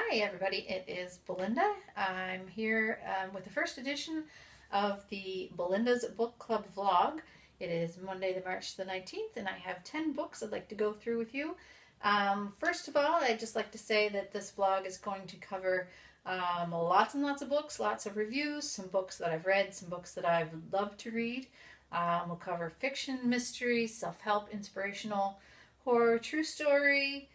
Hi everybody, it is Belinda. I'm here with the first edition of the Belinda's Book Club vlog. It is Monday, March the 19th, and I have 10 books I'd like to go through with you. First of all, I'd just like to say that this vlog is going to cover lots and lots of books, lots of reviews, some books that I've read, some books that I've loved to read. We'll cover fiction, mystery, self-help, inspirational, horror, true story,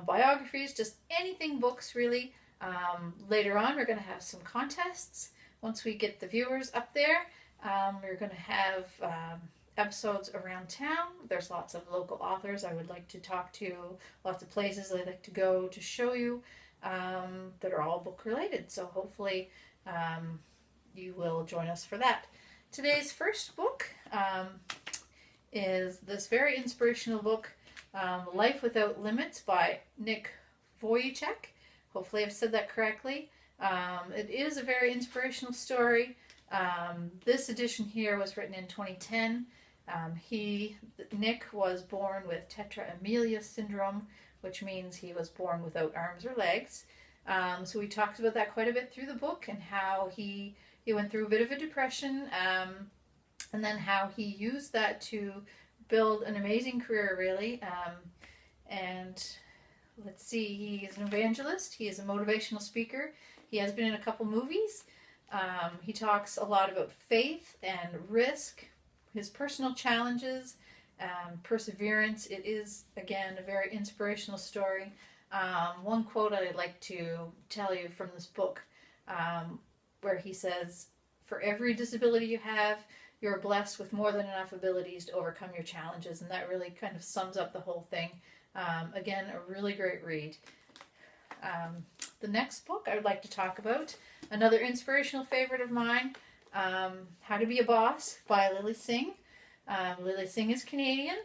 biographies, just anything books really. Later on we're going to have some contests. Once we get the viewers up there, we're going to have episodes around town. There's lots of local authors I would like to talk to, lots of places I'd like to go to show you that are all book related. So hopefully you will join us for that. Today's first book is this very inspirational book, Life Without Limits by Nick Vujicic. Hopefully I've said that correctly. It is a very inspirational story. This edition here was written in 2010. Nick was born with tetraamelia syndrome, which means he was born without arms or legs. So we talked about that quite a bit through the book, and how he went through a bit of a depression, and then how he used that to build an amazing career, really. And let's see, he is an evangelist, he is a motivational speaker, he has been in a couple movies. He talks a lot about faith and risk, his personal challenges, perseverance. It is, again, a very inspirational story. One quote I'd like to tell you from this book, where he says, "For every disability you have, you're blessed with more than enough abilities to overcome your challenges." And that really kind of sums up the whole thing. Again, a really great read. The next book I would like to talk about, another inspirational favorite of mine, How to Be a Boss by Lily Singh. Lily Singh is Canadian.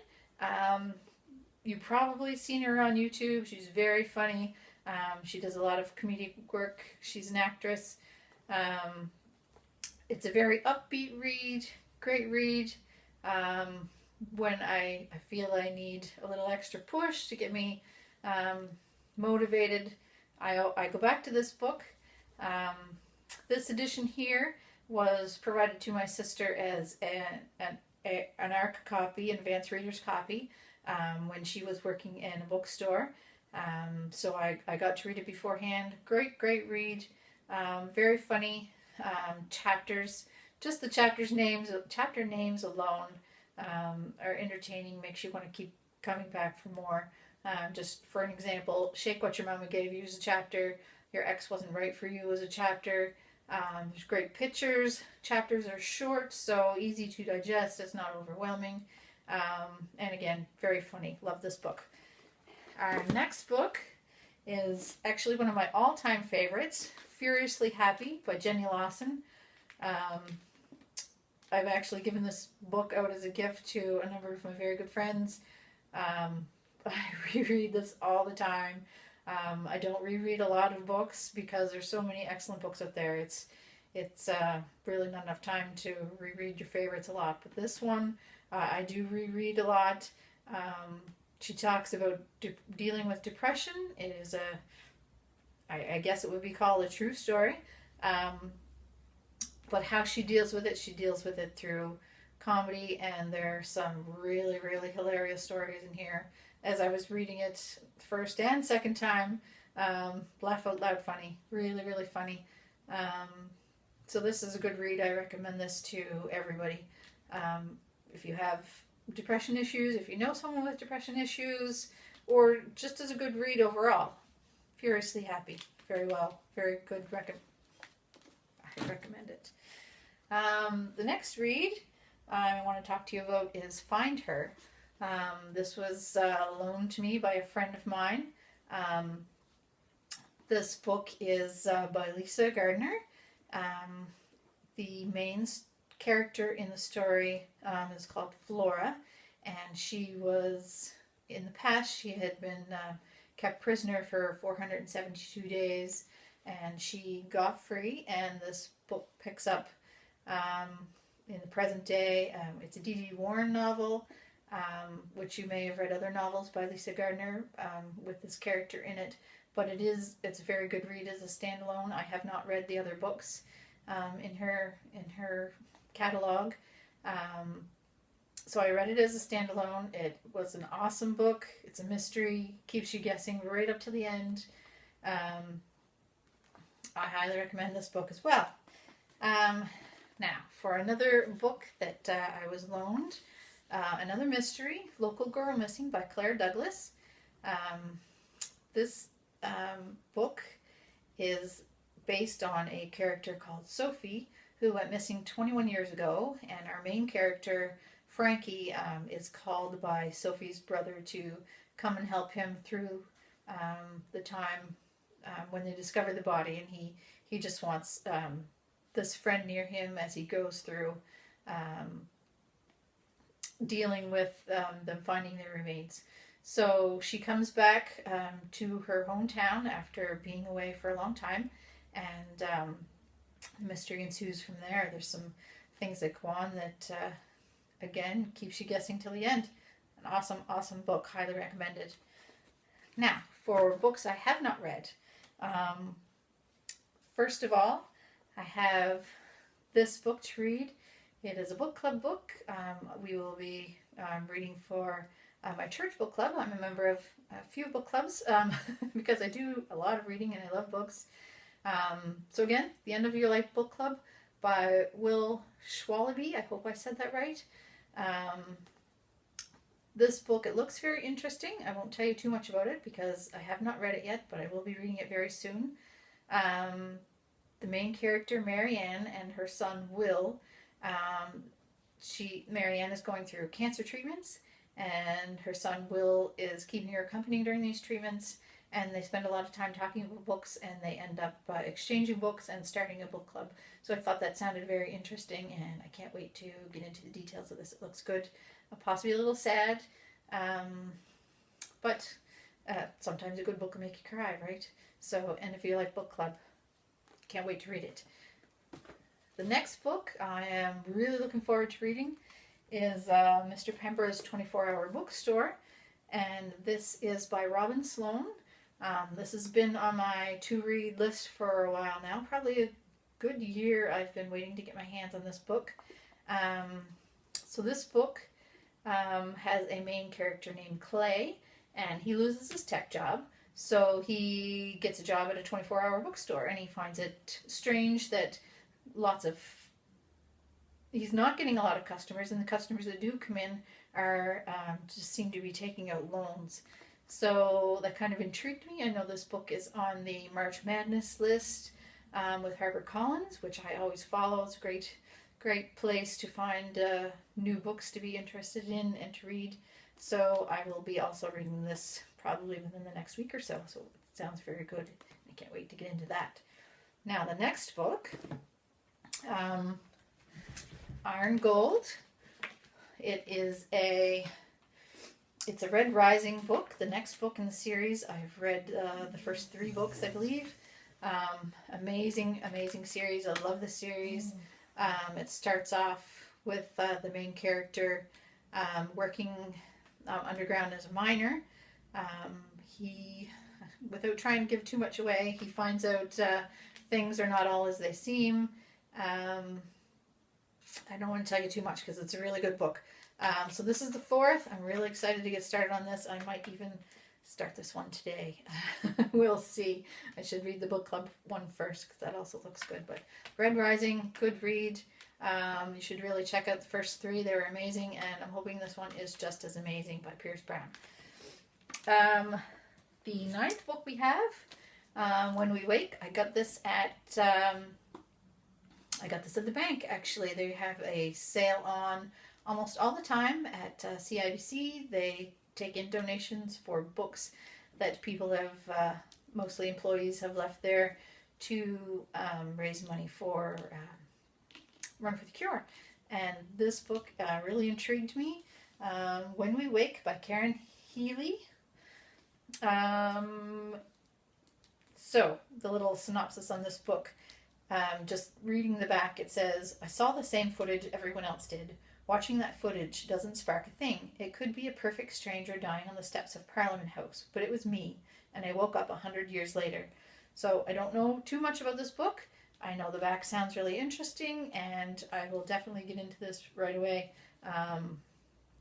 You've probably seen her on YouTube. She's very funny. She does a lot of comedic work. She's an actress. It's a very upbeat read, great read. When I feel I need a little extra push to get me motivated, I go back to this book. This edition here was provided to my sister as an ARC copy, an advanced reader's copy, when she was working in a bookstore. So I got to read it beforehand. Great read. Very funny. Chapters, just the chapter names alone are entertaining, makes you want to keep coming back for more. Just for an example, Shake What Your Mama Gave You is a chapter. Your Ex Wasn't Right For You is a chapter. There's great pictures. Chapters are short, so easy to digest. It's not overwhelming. And again, very funny. Love this book. Our next book is actually one of my all-time favorites, Furiously Happy by Jenny Lawson. I've actually given this book out as a gift to a number of my very good friends. I reread this all the time. I don't reread a lot of books because there's so many excellent books out there. It's really not enough time to reread your favorites a lot. But this one, I do reread a lot. She talks about dealing with depression. It is I guess it would be called a true story. But how she deals with it through comedy, and there are some really hilarious stories in here. As I was reading it first and second time, laugh out loud funny. Really funny. So this is a good read. I recommend this to everybody. If you have depression issues, if you know someone with depression issues, or just as a good read overall. Furiously Happy. Very good. I recommend it. The next read I want to talk to you about is Find Her. This was loaned to me by a friend of mine. This book is by Lisa Gardner. The main character in the story is called Flora, and she was, in the past, she had been kept prisoner for 472 days, and she got free, and this book picks up in the present day. It's a D.D. Warren novel, which you may have read other novels by Lisa Gardner with this character in it. but it's a very good read as a standalone. I have not read the other books in her catalog. So I read it as a standalone. It was an awesome book. It's a mystery, keeps you guessing right up to the end. I highly recommend this book as well. Now, for another book that I was loaned, another mystery, Local Girl Missing by Claire Douglas. This book is based on a character called Sophie, who went missing 21 years ago, and our main character, Frankie, is called by Sophie's brother to come and help him through the time when they discover the body, and he just wants this friend near him as he goes through dealing with them finding their remains. So she comes back to her hometown after being away for a long time, and the mystery ensues from there. There's some things that go on that, again, keeps you guessing till the end. An awesome, awesome book. Highly recommended. Now, for books I have not read. First of all, I have this book to read. It is a book club book. We will be reading for my church book club. I'm a member of a few book clubs because I do a lot of reading and I love books. So again, The End of Your Life Book Club by Will Schwalaby. I hope I said that right. This book, it looks very interesting. I won't tell you too much about it because I have not read it yet, but I will be reading it very soon. The main character, Marianne, and her son, Will, Marianne is going through cancer treatments, and her son, Will, is keeping her company during these treatments, and they spend a lot of time talking about books, and they end up exchanging books and starting a book club. So I thought that sounded very interesting, and I can't wait to get into the details of this. It looks good. Possibly a little sad, but sometimes a good book will make you cry, right? So, and if you like book club, can't wait to read it. The next book I am really looking forward to reading is Mr. Pember's 24-Hour Bookstore, and this is by Robin Sloan. This has been on my to-read list for a while now, probably a good year. I've been waiting to get my hands on this book. So this book has a main character named Clay, and he loses his tech job, so he gets a job at a 24-hour bookstore, and he finds it strange that he's not getting a lot of customers, and the customers that do come in are just seem to be taking out loans. So that kind of intrigued me. I know this book is on the March Madness list with HarperCollins, which I always follow. It's a great place to find new books to be interested in and to read. So I will be also reading this probably within the next week or so. So it sounds very good. I can't wait to get into that. Now the next book, Iron Gold. It's a Red Rising book. The next book in the series. I've read the first 3 books, I believe. Amazing series. I love the series. It starts off with the main character working underground as a miner. He, without trying to give too much away, he finds out things are not all as they seem. I don't want to tell you too much because it's a really good book. So this is the 4th. I'm really excited to get started on this. I might even start this one today. We'll see. I should read the book club one first because that also looks good. But Red Rising, good read. You should really check out the first 3. They were amazing, and I'm hoping this one is just as amazing by Pierce Brown. The 9th book we have, When We Wake. I got this at the bank, actually. They have a sale on almost all the time at CIBC. They take in donations for books that people have, mostly employees, have left there to raise money for Run for the Cure. And this book really intrigued me. When We Wake by Karen Healy. So, the little synopsis on this book. Just reading the back, it says, I saw the same footage everyone else did. Watching that footage doesn't spark a thing. It could be a perfect stranger dying on the steps of Parliament House, but it was me. and I woke up 100 years later. So I don't know too much about this book. I know the back sounds really interesting, and I will definitely get into this right away.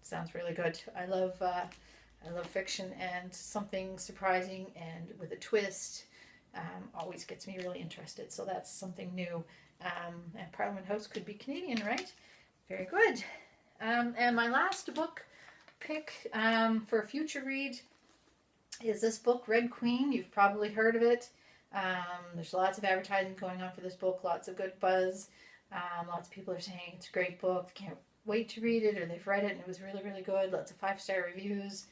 Sounds really good. I love fiction, and something surprising and with a twist always gets me really interested. So that's something new. And Parliament House could be Canadian, right? Very good. And my last book pick for a future read is this book, Red Queen. You've probably heard of it. There's lots of advertising going on for this book, lots of good buzz. Lots of people are saying it's a great book, can't wait to read it, or they've read it and it was really, really good. Lots of 5-star reviews.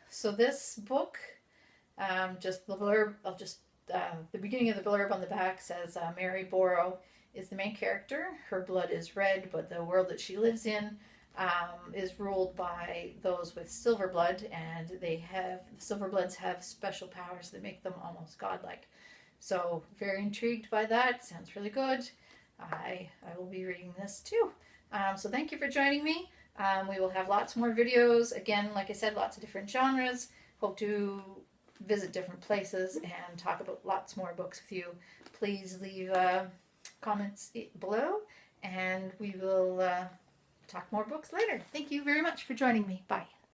So this book, just the blurb, the beginning of the blurb on the back says Mary Borrow is the main character. Her blood is red, but the world that she lives in is ruled by those with silver blood, and the silver bloods have special powers that make them almost godlike. So very intrigued by that. Sounds really good. I will be reading this too. So thank you for joining me. We will have lots more videos. Again, like I said, lots of different genres. Hope to visit different places and talk about lots more books with you. Please leave comments below, and we will talk more books later. Thank you very much for joining me. Bye.